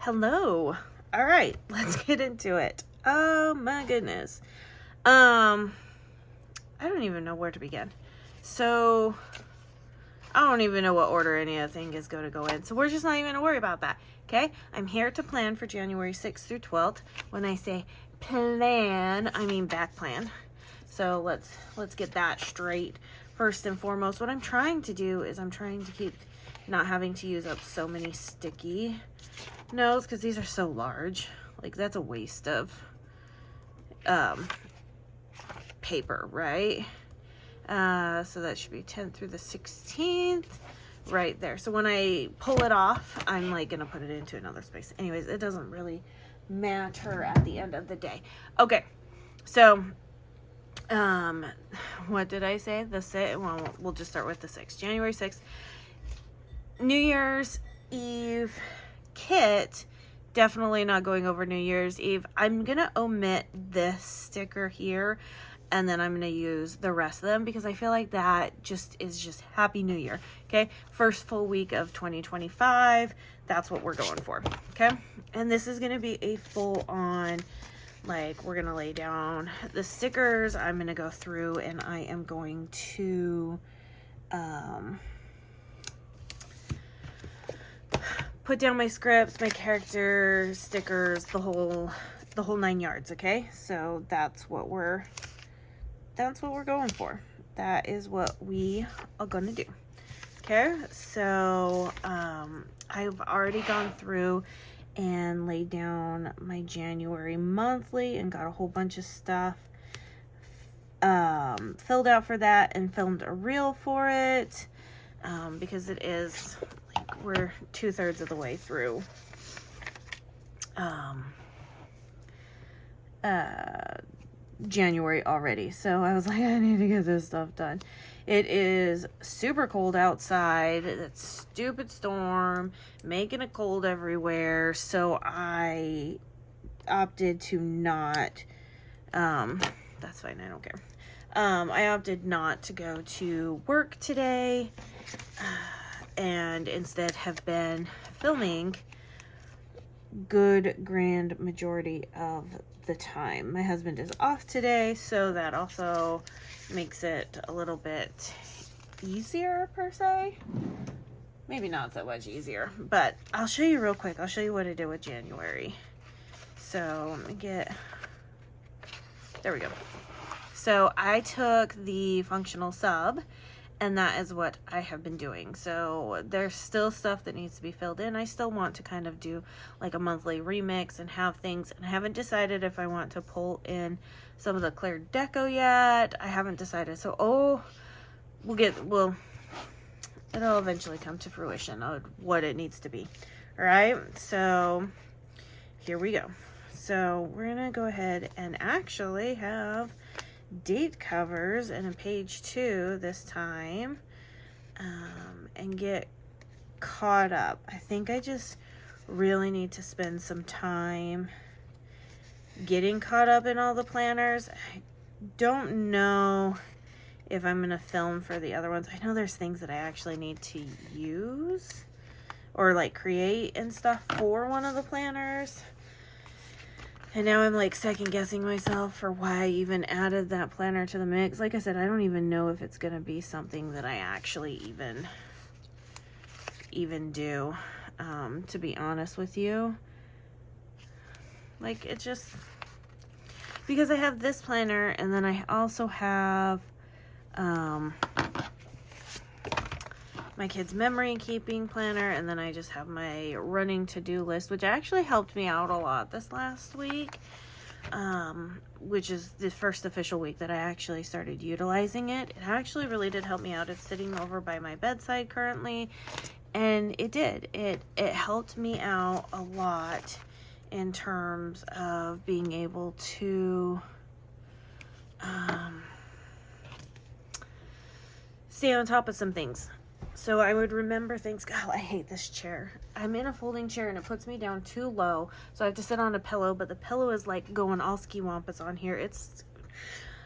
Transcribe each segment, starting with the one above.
Hello. All right, let's get into it. Oh my goodness. I don't even know where to begin. So I don't even know what order anything is going to go in. So we're just not even going to worry about that. Okay? I'm here to plan for January 6th through 12th. When I say plan, I mean back plan. So let's get that straight. First and foremost, what I'm trying to do is I'm trying to keep not having to use up so many sticky notes because these are so large. Like, that's a waste of paper, right? So that should be 10th through the 16th right there. So when I pull it off, I'm like gonna put it into another space. Anyways, it doesn't really matter at the end of the day. Okay, so what did I say? Well, we'll just start with the 6th. January 6th, New Year's Eve kit. Definitely not going over New Year's Eve. I'm gonna omit this sticker here, and then I'm gonna use the rest of them because I feel like that is just Happy New Year. Okay, first full week of 2025. That's what we're going for. Okay, and this is gonna be a full on, like, we're gonna lay down the stickers. I'm gonna go through and I am going to put down my scripts, my character stickers, the whole 9 yards. Okay, so that's what we're going for. That is what we are gonna do. Okay, so I've already gone through and laid down my January monthly and got a whole bunch of stuff filled out for that and filmed a reel for it, because it is like we're 2/3 of the way through January already. So I was like, I need to get this stuff done. It is super cold outside. That stupid storm making it cold everywhere. So I opted to not, that's fine, I don't care. I opted not to go to work today, and instead have been filming good grand majority of the time. My husband is off today, so that also makes it a little bit easier per se. Maybe not so much easier, but I'll show you real quick. I'll show you what I did with January. So let me get, there we go. So I took the functional sub, and that is what I have been doing. So there's still stuff that needs to be filled in. I still want to kind of do like a monthly remix and have things. And I haven't decided if I want to pull in some of the clear deco yet. I haven't decided. So, it'll eventually come to fruition of what it needs to be. All right. So here we go. So we're going to go ahead and actually have date covers in a page 2 this time, and get caught up. I think I just really need to spend some time getting caught up in all the planners. I don't know if I'm gonna film for the other ones. I know there's things that I actually need to use or like create and stuff for one of the planners. And now I'm like second guessing myself for why I even added that planner to the mix. Like I said, I don't even know if it's going to be something that I actually even do, to be honest with you. Like, it just, because I have this planner, and then I also have my kids' memory keeping planner, and then I just have my running to-do list, which actually helped me out a lot this last week, which is the first official week that I actually started utilizing it. It actually really did help me out. It's sitting over by my bedside currently, and it did. It helped me out a lot in terms of being able to stay on top of some things. So I would remember things. God, I hate this chair. I'm in a folding chair and it puts me down too low. So I have to sit on a pillow, but the pillow is like going all ski wampus on here.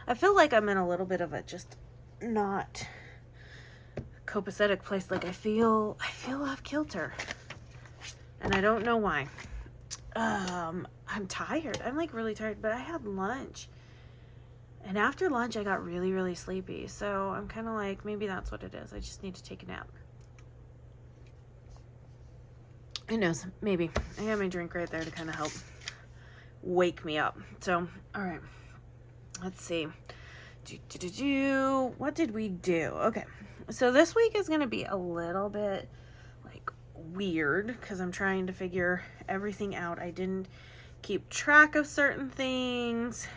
I feel like I'm in a little bit of a just not copacetic place. Like I feel off kilter. And I don't know why. I'm tired. I'm like really tired, but I had lunch. And after lunch, I got really, really sleepy. So I'm kind of like, maybe that's what it is. I just need to take a nap. Who knows? Maybe. I got my drink right there to kind of help wake me up. So, all right. Let's see. What did we do? Okay. So this week is going to be a little bit like weird because I'm trying to figure everything out. I didn't keep track of certain things.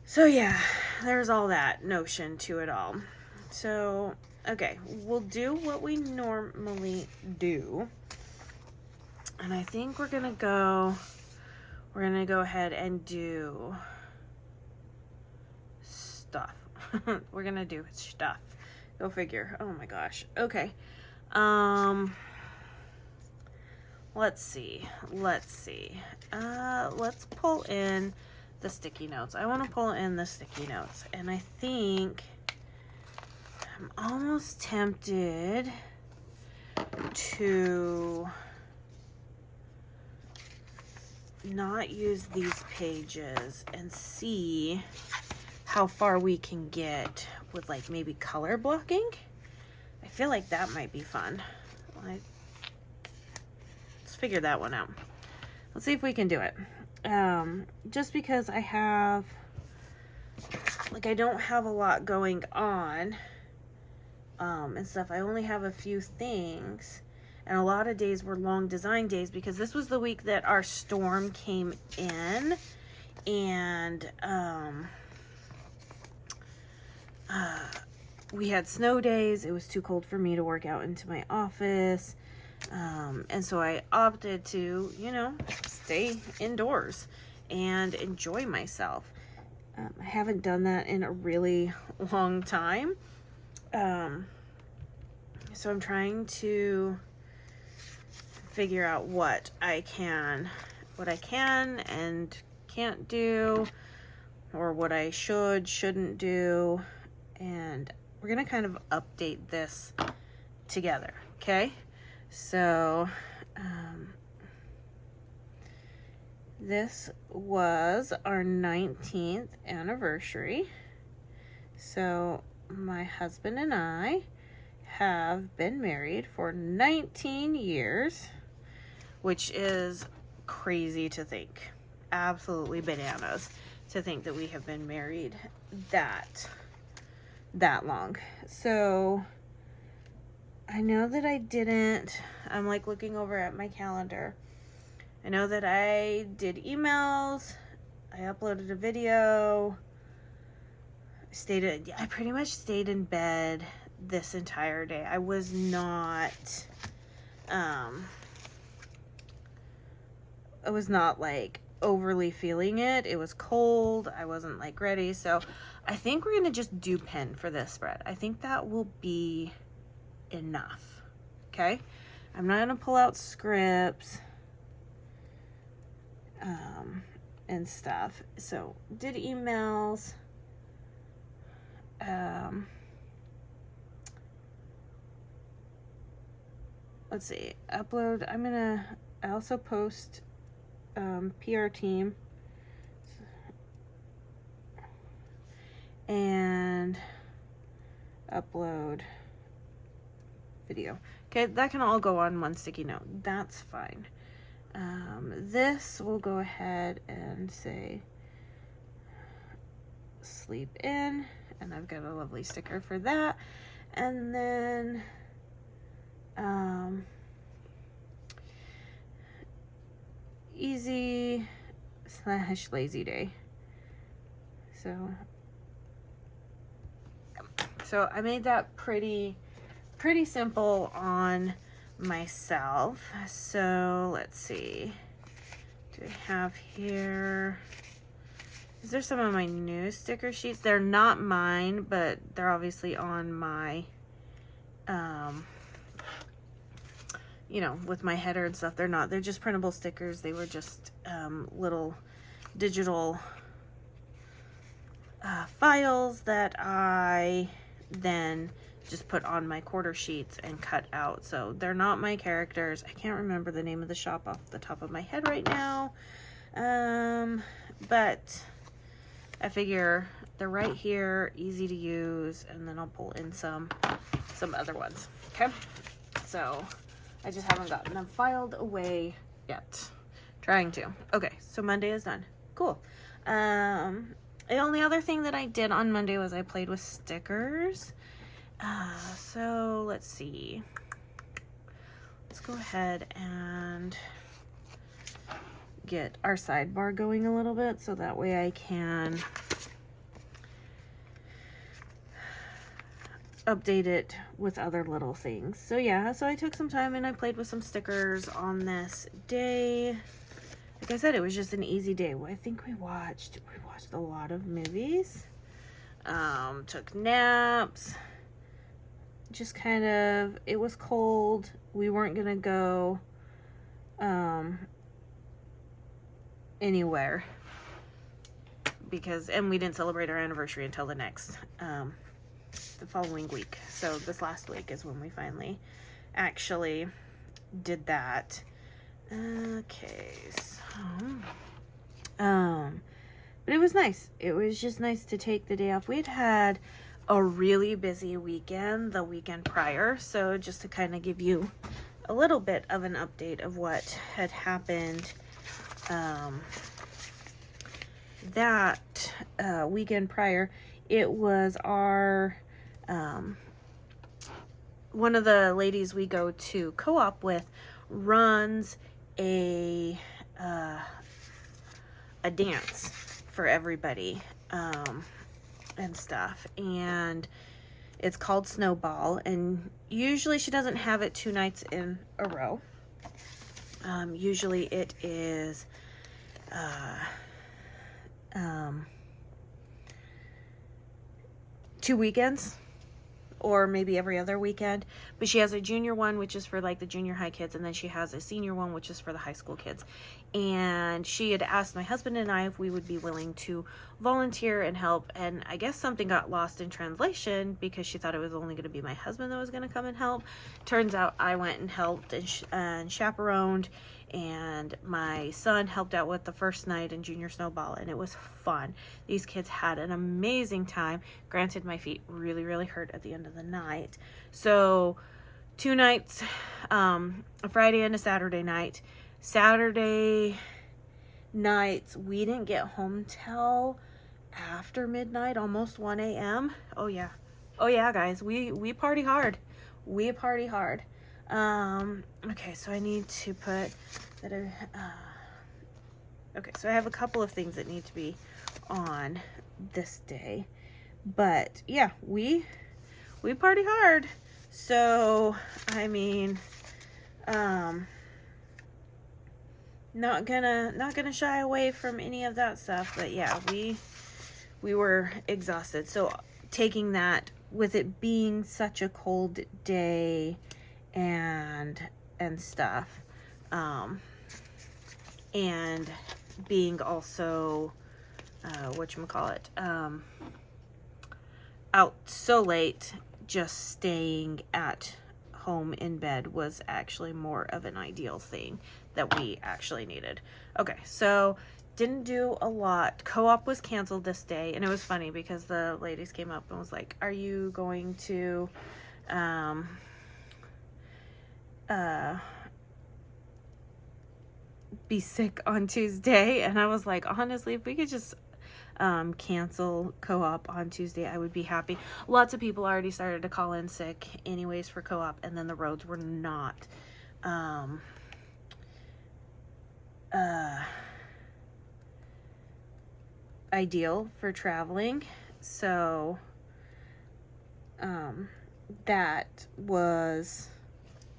So yeah, there's all that notion to it all. So, okay, we'll do what we normally do. And I think we're gonna go ahead and do stuff. We're gonna do stuff. Go figure. Oh my gosh. Okay. Let's see. Let's pull in the sticky notes. I want to pull in the sticky notes, and I think I'm almost tempted to not use these pages and see how far we can get with like maybe color blocking. I feel like that might be fun. Let's figure that one out. Let's see if we can do it. Just because I don't have a lot going on, and stuff. I only have a few things, and a lot of days were long design days because this was the week that our storm came in, and, we had snow days. It was too cold for me to work out into my office. And so I opted to, stay indoors and enjoy myself. I haven't done that in a really long time. So I'm trying to figure out what I can and can't do, or what I shouldn't do. And we're going to kind of update this together. Okay. So, this was our 19th anniversary. So, my husband and I have been married for 19 years, which is crazy to think. Absolutely bananas to think that we have been married that long. So, I know that I'm like looking over at my calendar. I know that I did emails, I uploaded a video, I pretty much stayed in bed this entire day. I was not like overly feeling it. It was cold. I wasn't like ready. So I think we're going to just do pen for this spread. I think that will be enough. Okay. I'm not going to pull out scripts, and stuff. So did emails, let's see, upload. I also post, PR team, and upload video. Okay, that can all go on one sticky note. That's fine. This will go ahead and say sleep in, and I've got a lovely sticker for that. And then easy / lazy day. So I made that pretty simple on myself. So let's see, do I have here, these are some of my new sticker sheets. They're not mine, but they're obviously on my with my header and stuff. They're just printable stickers. They were just little digital files that I then just put on my quarter sheets and cut out. So they're not my characters. I can't remember the name of the shop off the top of my head right now. But I figure they're right here, easy to use, and then I'll pull in some other ones. Okay, so I just haven't gotten them filed away yet. Trying to. Okay, so Monday is done. Cool. The only other thing that I did on Monday was I played with stickers. So let's see. Let's go ahead and get our sidebar going a little bit so that way I can update it with other little things. So yeah, so I took some time and I played with some stickers on this day. Like I said, it was just an easy day. I think we watched a lot of movies, took naps, just kind of, it was cold. We weren't gonna go anywhere and we didn't celebrate our anniversary until the following week. So this last week is when we finally actually did that. Okay, so but it was nice. It was just nice to take the day off. We'd had a really busy weekend the weekend prior, so just to kind of give you a little bit of an update of what had happened that weekend prior, it was our one of the ladies we go to co-op with runs a dance for everybody and stuff, and it's called Snowball, and usually she doesn't have it 2 nights in a row. Usually it is 2 weekends, or maybe every other weekend. But she has a junior one, which is for like the junior high kids, and then she has a senior one, which is for the high school kids. And she had asked my husband and I if we would be willing to volunteer and help, and I guess something got lost in translation because she thought it was only going to be my husband that was going to come and help. Turns out I went and helped and chaperoned, and my son helped out with the first night in Junior Snowball, and it was fun. These kids had an amazing time. Granted, my feet really, really hurt at the end of the night. So 2 nights, a Friday and a Saturday night. Saturday nights, we didn't get home till after midnight, almost 1 a.m. Oh yeah, guys, we party hard. We party hard. Okay, so I need to put that. Okay, so I have a couple of things that need to be on this day, but yeah, we party hard. So I mean, not gonna shy away from any of that stuff. But yeah, we were exhausted. So taking that, with it being such a cold day and stuff, and being also whatchamacallit, out so late, just staying at home in bed was actually more of an ideal thing that we actually needed. Okay, so didn't do a lot. Co-op was canceled this day, and it was funny because the ladies came up and was like, are you going to be sick on Tuesday? And I was like, honestly, if we could just cancel co-op on Tuesday, I would be happy. Lots of people already started to call in sick anyways for co-op, and then the roads were not ideal for traveling. So that was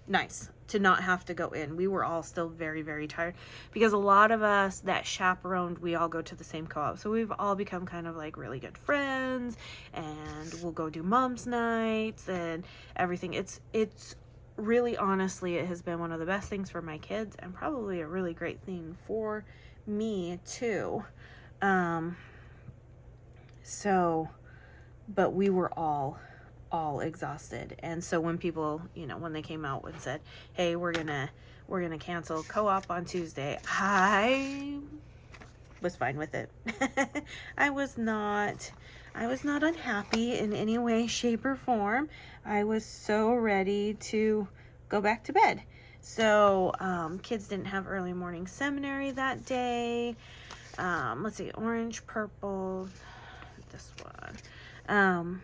nice to not have to go in. We were all still very, very tired because a lot of us that chaperoned, we all go to the same co-op. So we've all become kind of like really good friends, and we'll go do mom's nights and everything. It's really, honestly, it has been one of the best things for my kids, and probably a really great thing for me too. So, but we were all all exhausted. And so when people, you know, when they came out and said, hey, we're gonna cancel co-op on Tuesday, I was fine with it. I was not unhappy in any way, shape, or form. I was so ready to go back to bed. So kids didn't have early morning seminary that day. Let's see, orange, purple, this one.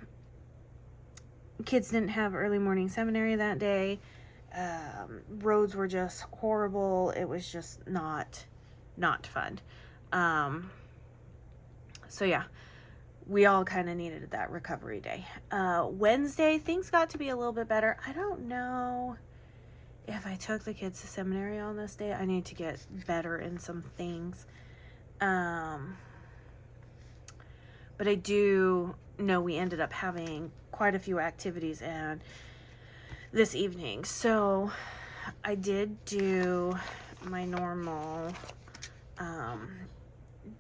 Kids didn't have early morning seminary that day. Roads were just horrible. It was just not fun. So yeah, we all kind of needed that recovery day. Wednesday, things got to be a little bit better. I don't know if I took the kids to seminary on this day. I need to get better in some things. But I do know we ended up having quite a few activities and this evening. So I did do my normal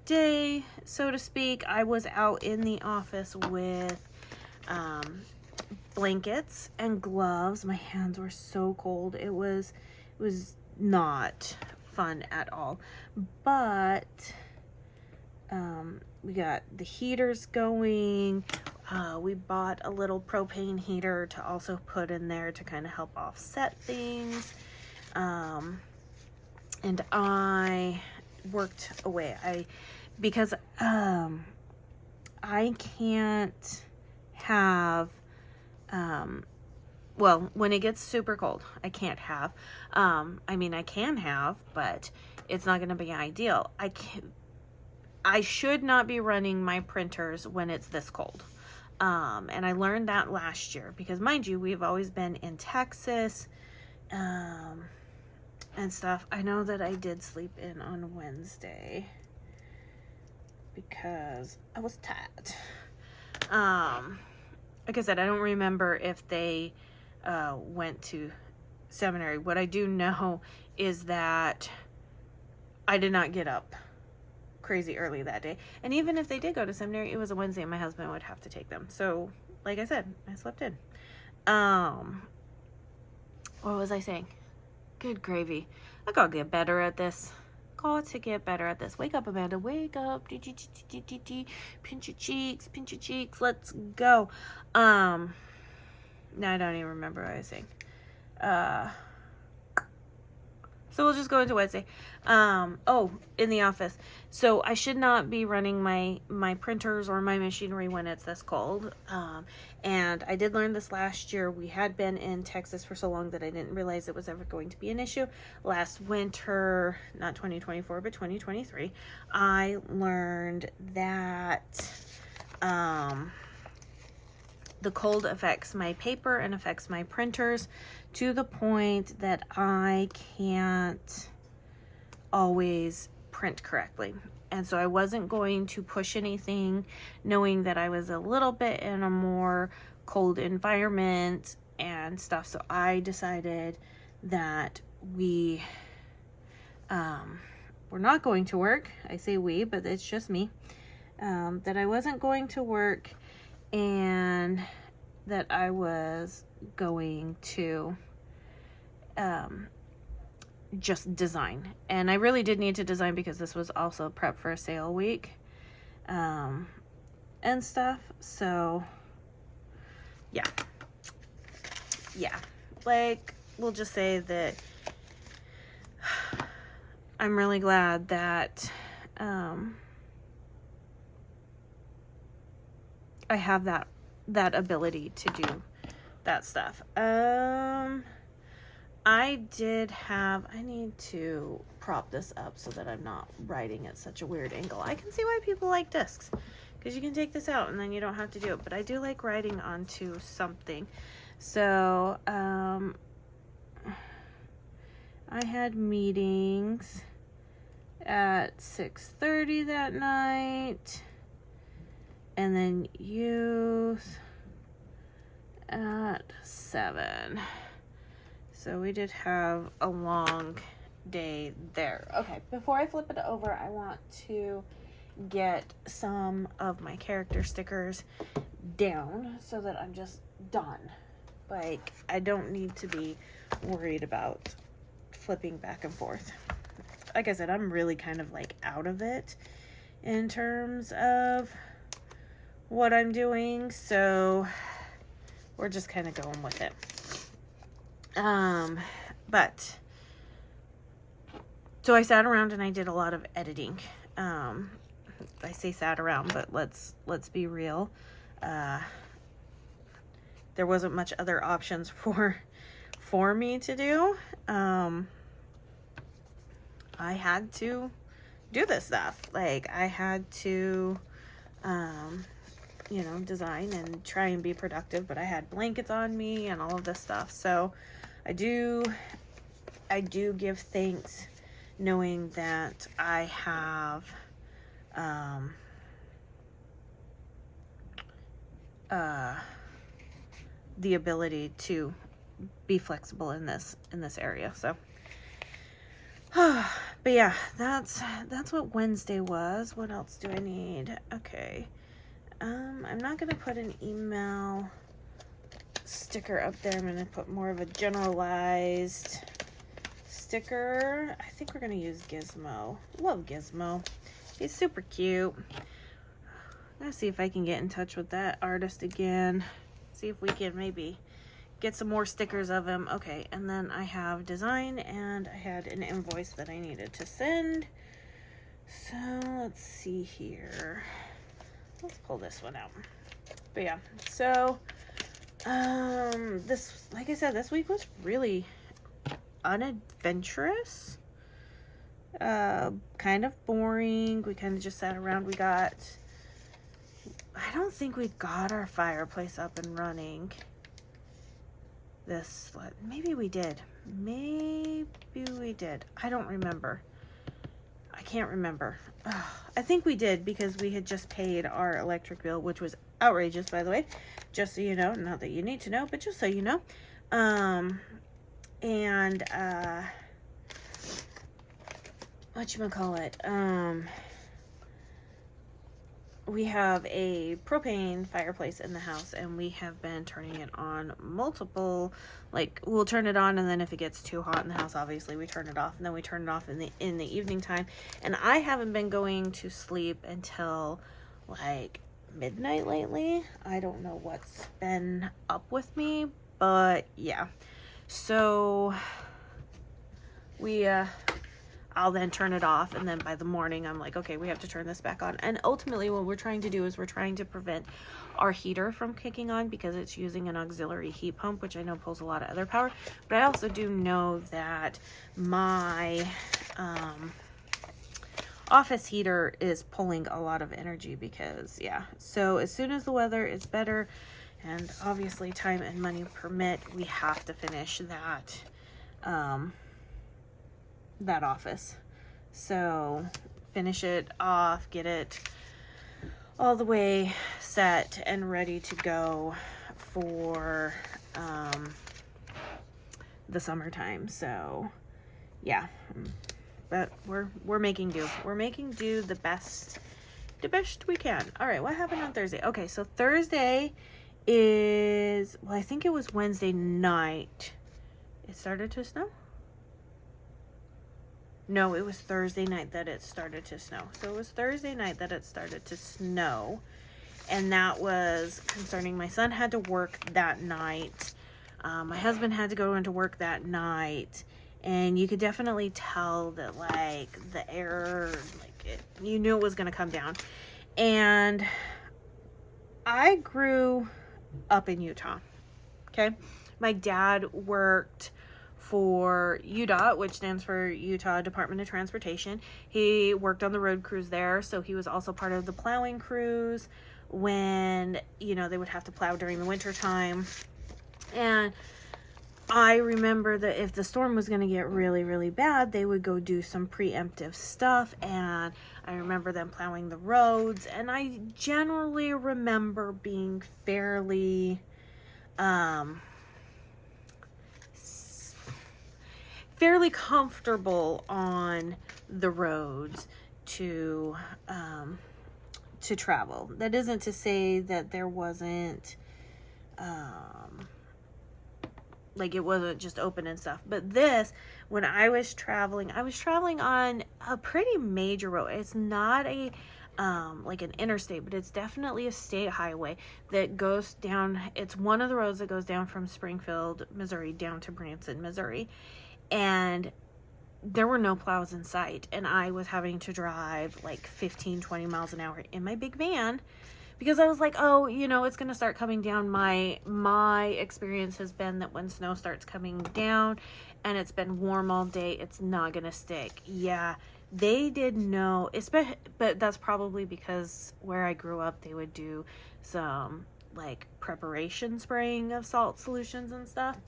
day, so to speak. I was out in the office with blankets and gloves. My hands were so cold. It was not fun at all. But we got the heaters going. We bought a little propane heater to also put in there to kind of help offset things. And I worked away. Because I can't have, well, when it gets super cold, I can't have, I mean, I can have, but it's not going to be ideal. I should not be running my printers when it's this cold. And I learned that last year because, mind you, we've always been in Texas, and stuff. I know that I did sleep in on Wednesday because I was tired. Like I said, I don't remember if they went to seminary. What I do know is that I did not get up crazy early that day. And even if they did go to seminary, it was a Wednesday and my husband would have to take them. So, like I said, I slept in. What was I saying? Good gravy. I gotta get better at this. Got to get better at this. Wake up, Amanda. Wake up. Pinch your cheeks. Pinch your cheeks. Let's go. Now I don't even remember what I was saying. So we'll just go into Wednesday. Oh, in the office. So I should not be running my printers or my machinery when it's this cold. And I did learn this last year. We had been in Texas for so long that I didn't realize it was ever going to be an issue. Last winter, not 2024, but 2023, I learned that the cold affects my paper and affects my printers to the point that I can't always print correctly. And so I wasn't going to push anything, knowing that I was a little bit in a more cold environment and stuff. So I decided that we're not going to work. I say we, but it's just me. That I wasn't going to work and that I was going to just design. And I really did need to design because this was also prep for a sale week and stuff. So yeah, like, we'll just say that I'm really glad that I have that ability to do that stuff. I need to prop this up so that I'm not writing at such a weird angle. I can see why people like discs, because you can take this out and then you don't have to do it. But I do like writing onto something. So, I had meetings at 6:30 that night. And then youth at 7. So we did have a long day there. Okay, before I flip it over, I want to get some of my character stickers down so that I'm just done. Like, I don't need to be worried about flipping back and forth. Like I said, I'm really kind of like out of it in terms of what I'm doing, so we're just kind of going with it. But so I sat around and I did a lot of editing. I say sat around, but let's be real. There wasn't much other options for me to do. I had to do this stuff. Like, I had to, you know, design and try and be productive, but I had blankets on me and all of this stuff. So I do give thanks knowing that I have, the ability to be flexible in this area. So but yeah, that's what Wednesday was. What else do I need? Okay. I'm not gonna put an email sticker up there. I'm gonna put more of a generalized sticker. I think we're gonna use Gizmo. Love Gizmo. He's super cute. I'm gonna see if I can get in touch with that artist again. See if we can maybe get some more stickers of him. Okay, and then I have design, and I had an invoice that I needed to send. So let's see here. Let's pull this one out. But yeah, so this, like I said, this week was really unadventurous. Kind of boring. We kind of just sat around. I don't think we got our fireplace up and running. Maybe we did. I don't remember. I can't remember. I think we did, because we had just paid our electric bill, which was outrageous, by the way. Just so you know, not that you need to know, but just so you know. Whatchamacallit? We have a propane fireplace in the house, and we have been turning it on multiple, like, we'll turn it on, and then if it gets too hot in the house, obviously we turn it off, and then we turn it off in the evening time. And I haven't been going to sleep until like midnight lately. I don't know what's been up with me, but yeah. So I'll then turn it off, and then by the morning I'm like, okay, we have to turn this back on. And ultimately what we're trying to do is we're trying to prevent our heater from kicking on, because it's using an auxiliary heat pump, which I know pulls a lot of other power. But I also do know that my office heater is pulling a lot of energy, because yeah. So as soon as the weather is better, and obviously time and money permit, we have to finish that that office. So finish it off, get it all the way set and ready to go for the summertime. So yeah, but we're making do. We're making do the best we can. All right, what happened on Thursday? Okay, so Thursday is, well, I think it was Wednesday night it started to snow. No, it was Thursday night that it started to snow. So it was Thursday night that it started to snow. And that was concerning. My son had to work that night. My husband had to go into work that night. And you could definitely tell that, like, the air, like, you knew it was going to come down. And I grew up in Utah. Okay? My dad worked for UDOT, which stands for Utah Department of Transportation. He worked on the road crews there, so he was also part of the plowing crews when, you know, they would have to plow during the winter time. And I remember that if the storm was going to get really, really bad, they would go do some preemptive stuff, and I remember them plowing the roads, and I generally remember being fairly comfortable on the roads to to travel. That isn't to say that there wasn't, like it wasn't just open and stuff. But this, when I was traveling on a pretty major road. It's not a, like an interstate, but it's definitely a state highway that goes down. It's one of the roads that goes down from Springfield, Missouri, down to Branson, Missouri. And there were no plows in sight. And I was having to drive like 15, 20 miles an hour in my big van, because I was like, oh, you know, it's going to start coming down. My experience has been that when snow starts coming down and it's been warm all day, it's not going to stick. Yeah, they did know, but that's probably because where I grew up, they would do some like preparation spraying of salt solutions and stuff.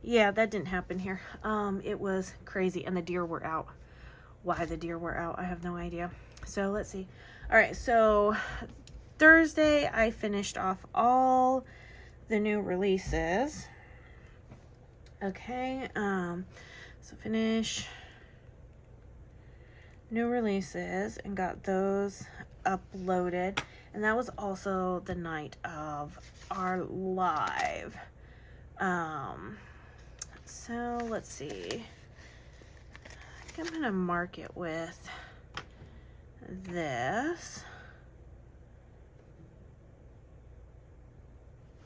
Yeah, that didn't happen here. It was crazy, and the deer were out. Why the deer were out, I have no idea. So let's see. All right, so Thursday, I finished off all the new releases. Okay, so finish new releases and got those uploaded. And that was also the night of our live. So let's see. I think I'm gonna mark it with this.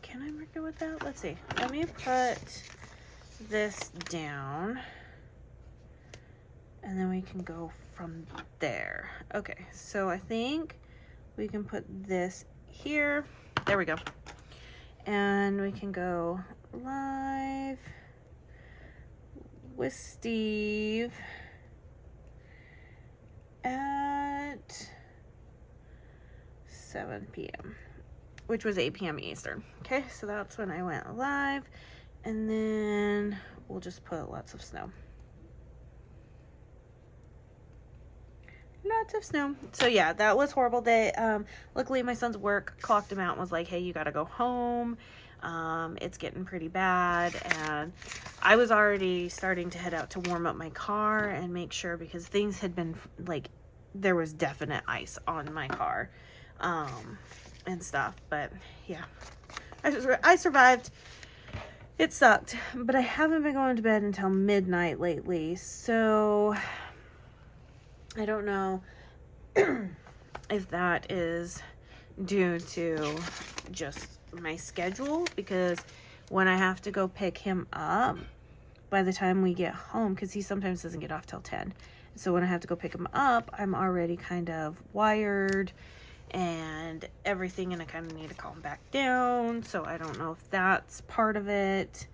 Can I mark it with that? Let's see. Let me put this down, and then we can go from there. Okay, so I think we can put this here. There we go. And we can go live with Steve at 7 p.m. which was 8 p.m. Eastern. Okay, so that's when I went live. And then we'll just put lots of snow. Lots of snow. So yeah, that was a horrible day. Luckily my son's work clocked him out and was like, hey, you gotta go home. It's getting pretty bad. And I was already starting to head out to warm up my car and make sure, because things had been like, there was definite ice on my car. And stuff, but yeah, I survived. It sucked, but I haven't been going to bed until midnight lately, so I don't know if that is due to just my schedule, because when I have to go pick him up, by the time we get home, because he sometimes doesn't get off till 10, so when I have to go pick him up, I'm already kind of wired and everything, and I kind of need to calm back down. So I don't know if that's part of it,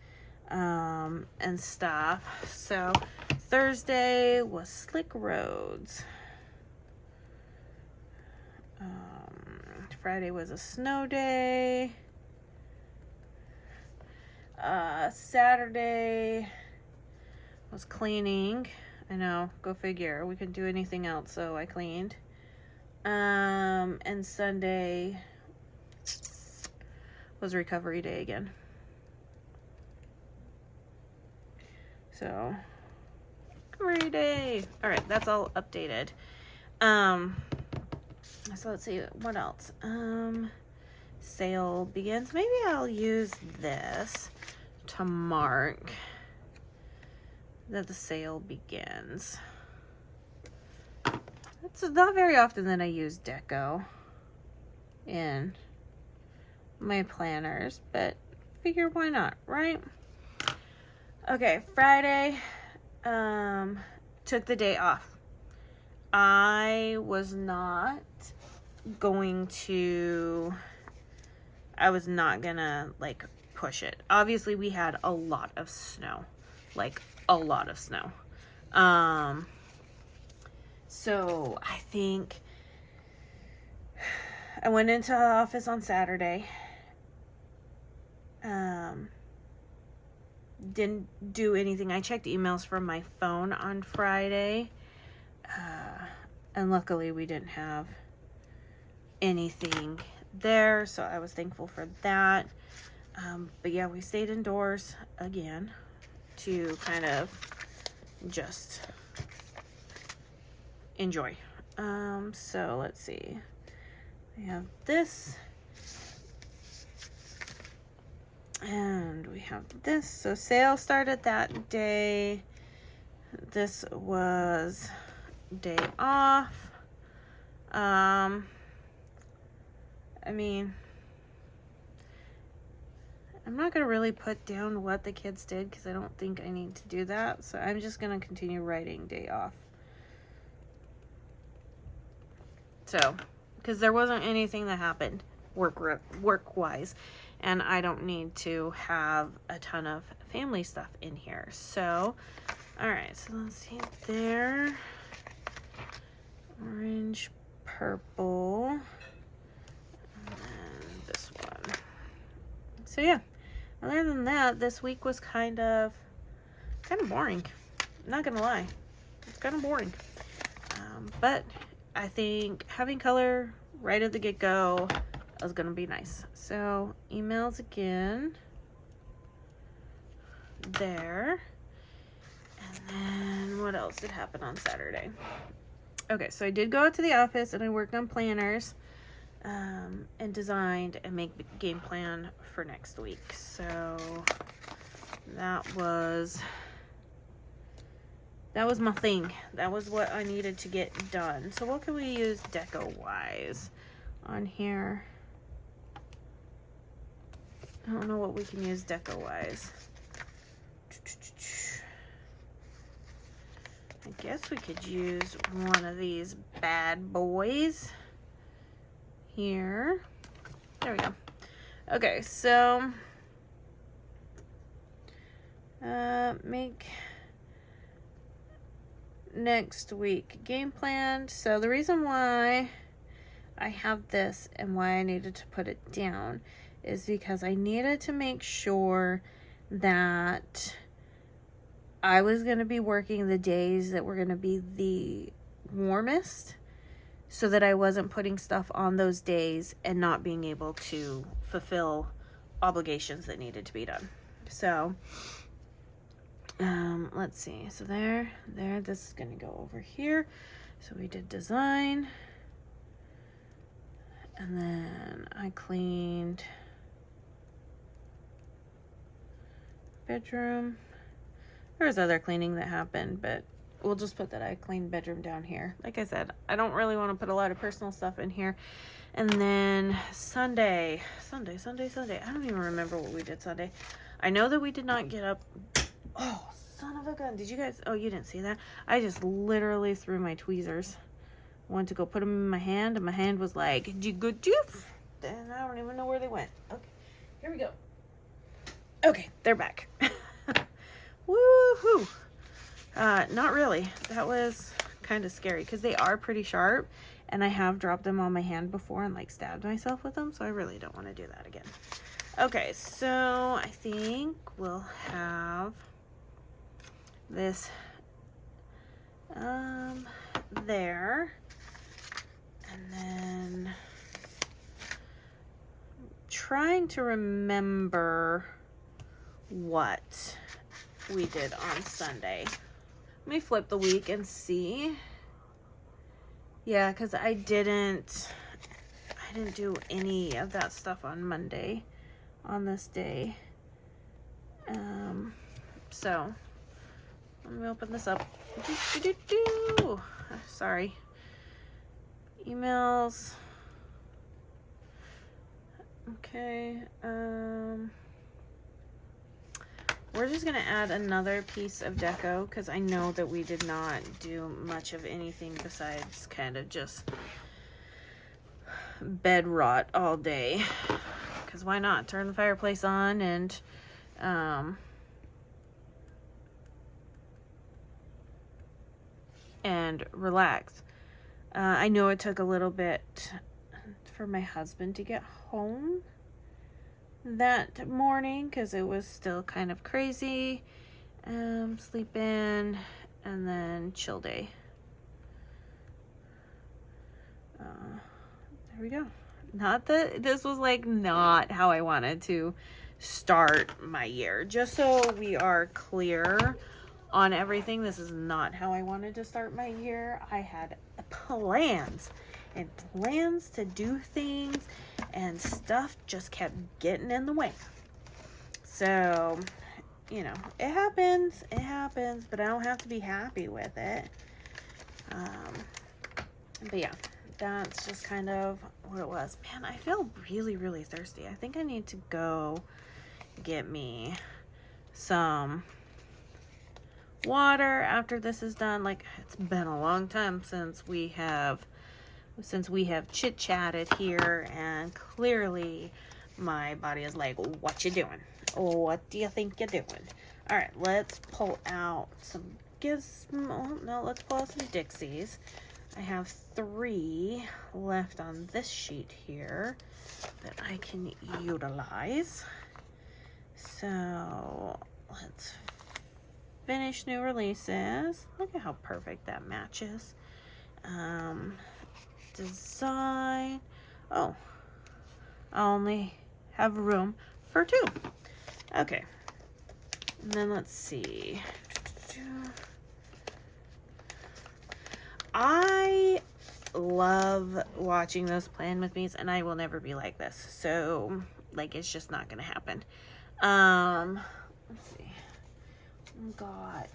and stuff. So Thursday was slick roads. Friday was a snow day. Saturday was cleaning. I know, go figure. We couldn't do anything else, so I cleaned. And Sunday was recovery day again. So, recovery day. All right, that's all updated. So let's see, what else? Sale begins. Maybe I'll use this to mark that the sale begins. It's not very often that I use deco in my planners, but figure why not, right? Okay, Friday, took the day off. I was not gonna like push it. Obviously we had a lot of snow, like a lot of snow. So I think I went into the office on Saturday. Didn't do anything. I checked emails from my phone on Friday. And luckily we didn't have anything there, so I was thankful for that. But yeah, we stayed indoors again to kind of just enjoy. So let's see. We have this. And we have this. So sale started that day. This was day off. I mean, I'm not going to really put down what the kids did because I don't think I need to do that. So I'm just going to continue writing day off. So, because there wasn't anything that happened work-wise. And I don't need to have a ton of family stuff in here. So, all right. So let's see there. Orange, purple, and then this one. So yeah, other than that, this week was kind of boring. I'm not gonna lie, it's kind of boring. But I think having color right at the get-go is gonna be nice. So emails again there, and then what else did happen on Saturday? Okay, so I did go out to the office and I worked on planners and designed and make the game plan for next week. So that was my thing. That was what I needed to get done. So what can we use deco-wise on here? I don't know what we can use deco-wise. I guess we could use one of these bad boys here. There we go. Okay, so make next week game plan. So the reason why I have this and why I needed to put it down is because I needed to make sure that I was going to be working the days that were going to be the warmest so that I wasn't putting stuff on those days and not being able to fulfill obligations that needed to be done. So, let's see. So there, this is going to go over here. So we did design. And then I cleaned bedroom. There was other cleaning that happened, but we'll just put that I cleaned bedroom down here. Like I said, I don't really want to put a lot of personal stuff in here. And then Sunday. I don't even remember what we did Sunday. I know that we did not get up. Oh, son of a gun. Did you guys? Oh, you didn't see that? I just literally threw my tweezers. Went to go put them in my hand, and my hand was like, "Jigga-doof." And I don't even know where they went. Okay, here we go. Okay, they're back. Woohoo! Not really. That was kind of scary because they are pretty sharp, and I have dropped them on my hand before and like stabbed myself with them, so I really don't want to do that again. Okay, so I think we'll have this there, and then trying to remember what we did on Sunday. Let me flip the week and see. Yeah, because I didn't do any of that stuff on Monday on this day. So let me open this up. Sorry. Emails. Okay. We're just gonna add another piece of deco because I know that we did not do much of anything besides kind of just bed rot all day. Because why not? Turn the fireplace on and relax. I know it took a little bit for my husband to get home that morning because it was still kind of crazy. Sleep in and then chill day. There we go. Not that this was like not how I wanted to start my year. Just so we are clear on everything, this is not how I wanted to start my year. I had plans and plans to do things, and stuff just kept getting in the way. So, you know, it happens, but I don't have to be happy with it. But yeah, that's just kind of what it was. Man, I feel really, really thirsty. I think I need to go get me some water after this is done. Like, it's been a long time since we have chit-chatted here, and clearly my body is like, what you doing? What do you think you're doing? All right, let's pull out some Gizmo. No, let's pull out some Dixies. I have 3 left on this sheet here that I can utilize. So let's finish new releases. Look at how perfect that matches. Design. Oh, I only have room for 2. Okay. And then let's see. I love watching those plan with me's, and I will never be like this. So, like, it's just not gonna happen. Let's see. We got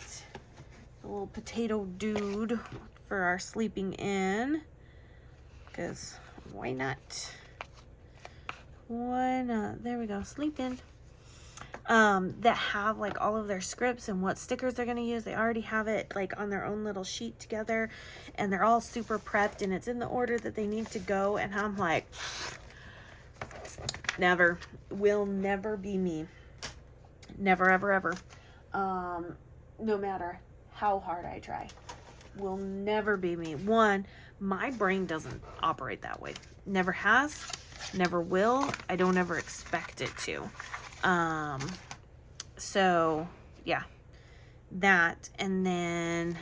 a little potato dude for our sleeping in, because why not? Why not? There we go. Sleep in. That have like all of their scripts and what stickers they're going to use. They already have it like on their own little sheet together, and they're all super prepped, and it's in the order that they need to go. And I'm like, never, will never be me. Never, ever, ever. No matter how hard I try, will never be me. One, my brain doesn't operate that way. Never has, never will. I don't ever expect it to. So yeah, that, and then,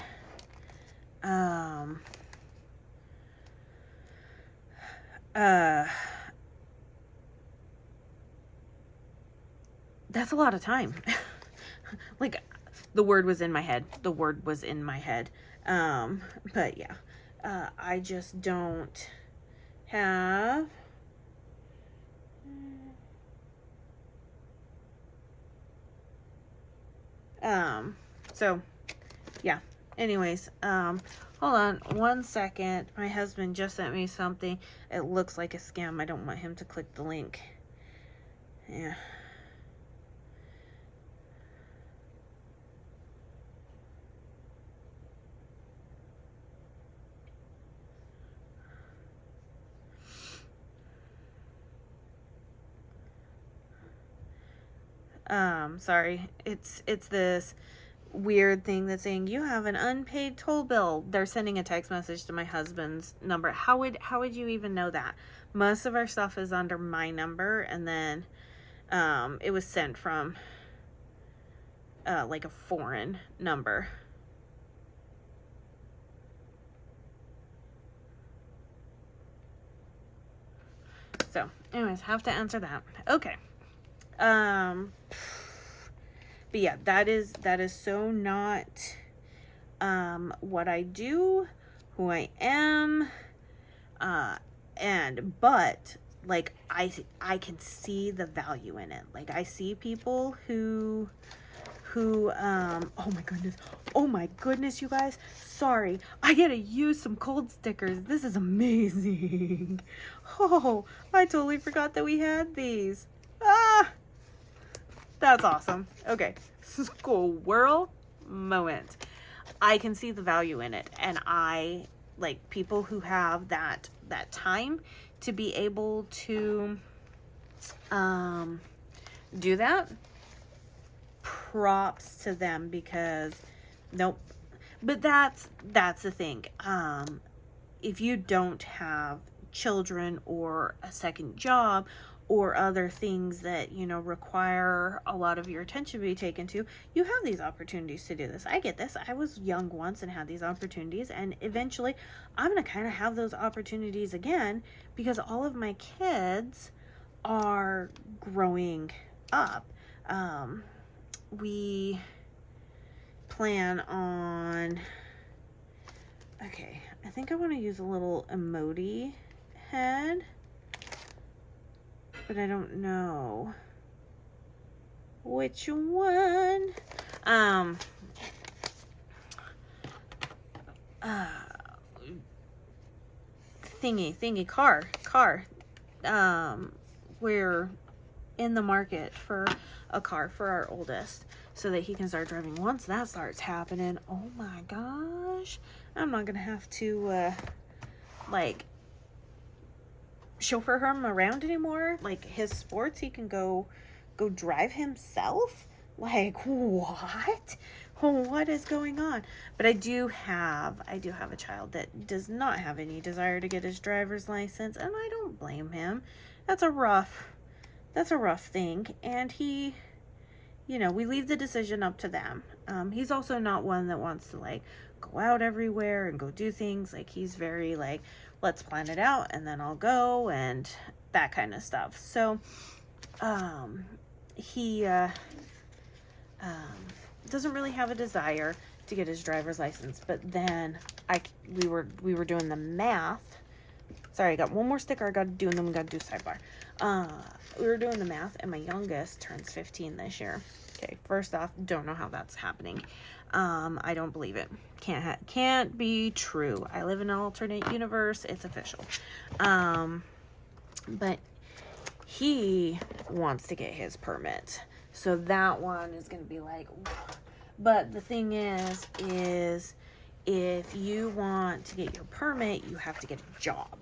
that's a lot of time. Like, the word was in my head. But yeah, I just don't have, so yeah, anyways, hold on one second. My husband just sent me something. It looks like a scam. I don't want him to click the link. Yeah. Sorry, it's this weird thing that's saying you have an unpaid toll bill. They're sending a text message to my husband's number. How would you even know that? Most of our stuff is under my number, and then it was sent from like a foreign number. So anyways, have to answer that. Okay. But yeah, that is so not what I do, who I am, but like I can see the value in it. Like, I see people who oh my goodness, you guys, sorry, I gotta use some cold stickers. This is amazing. Oh, I totally forgot that we had these. That's awesome. Okay, squirrel moment. I can see the value in it, and I like people who have that time to be able to do that. Props to them, because nope. But that's the thing. If you don't have children or a second job or other things that, you know, require a lot of your attention to be taken to, you have these opportunities to do this. I get this. I was young once and had these opportunities, and eventually I'm going to kind of have those opportunities again, because all of my kids are growing up. We plan on, I Okay, I think I want to use a little emoji head, but I don't know which one. Car. We're in the market for a car for our oldest so that he can start driving. Once that starts happening, oh my gosh, I'm not gonna have to like chauffeur him around anymore. Like his sports, he can go drive himself. Like what is going on? But I do have a child that does not have any desire to get his driver's license, and I don't blame him. That's a rough thing, and he, you know, we leave the decision up to them. He's also not one that wants to like go out everywhere and go do things. Like he's very like, let's plan it out and then I'll go, and that kind of stuff. So he doesn't really have a desire to get his driver's license. But then we were doing the math. Sorry, I got one more sticker I got to do, and then we got to do sidebar. We were doing the math, and my youngest turns 15 this year. Okay, first off, don't know how that's happening. I don't believe it. Can't be true. I live in an alternate universe. It's official. But he wants to get his permit. So that one is going to be like, but the thing is if you want to get your permit, you have to get a job.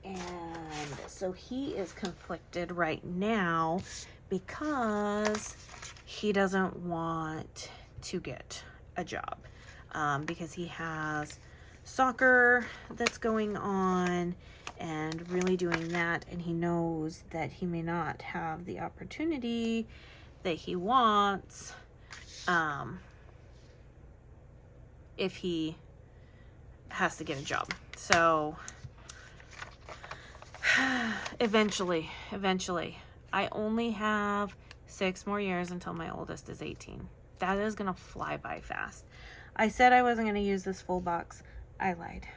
And so he is conflicted right now because he doesn't want to get a job because he has soccer that's going on and really doing that, and he knows that he may not have the opportunity that he wants if he has to get a job. So eventually, I only have 6 more years until my oldest is 18. That is gonna fly by fast. I said I wasn't gonna use this full box. I lied,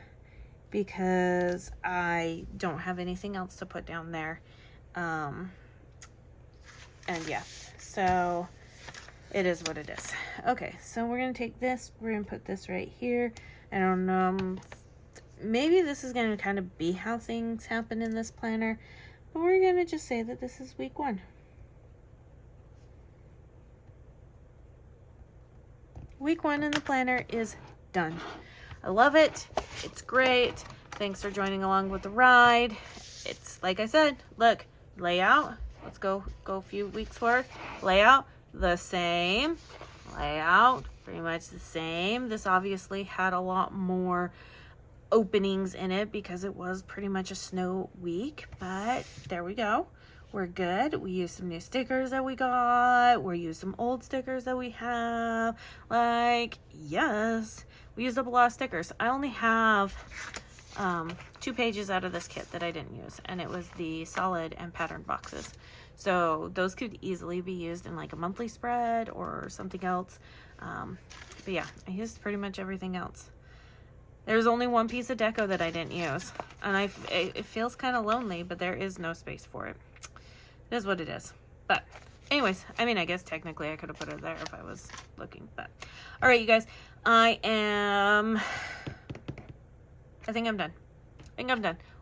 because I don't have anything else to put down there. And yeah, so it is what it is. Okay, so we're gonna take this, we're gonna put this right here. I don't know, maybe this is gonna kind of be how things happen in this planner, but we're gonna just say that this is week 1. Week 1 in the planner is done. I love it. It's great. Thanks for joining along with the ride. It's like I said, look, layout. Let's go a few weeks forward. Layout, the same. Layout, pretty much the same. This obviously had a lot more openings in it because it was pretty much a snow week, but there we go. We're good. We used some new stickers that we got. We used some old stickers that we have. Like, yes, we used up a lot of stickers. I only have 2 pages out of this kit that I didn't use, and it was the solid and pattern boxes. So those could easily be used in like a monthly spread or something else. But yeah, I used pretty much everything else. There's only one piece of deco that I didn't use, and it feels kind of lonely, but there is no space for it. It is what it is. But anyways, I mean, I guess technically I could have put it there if I was looking, but all right, you guys, I think I'm done.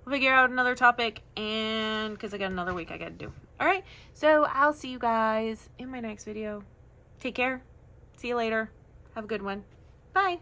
We'll figure out another topic, and because I got another week I got to do. All right, so I'll see you guys in my next video. Take care. See you later. Have a good one. Bye.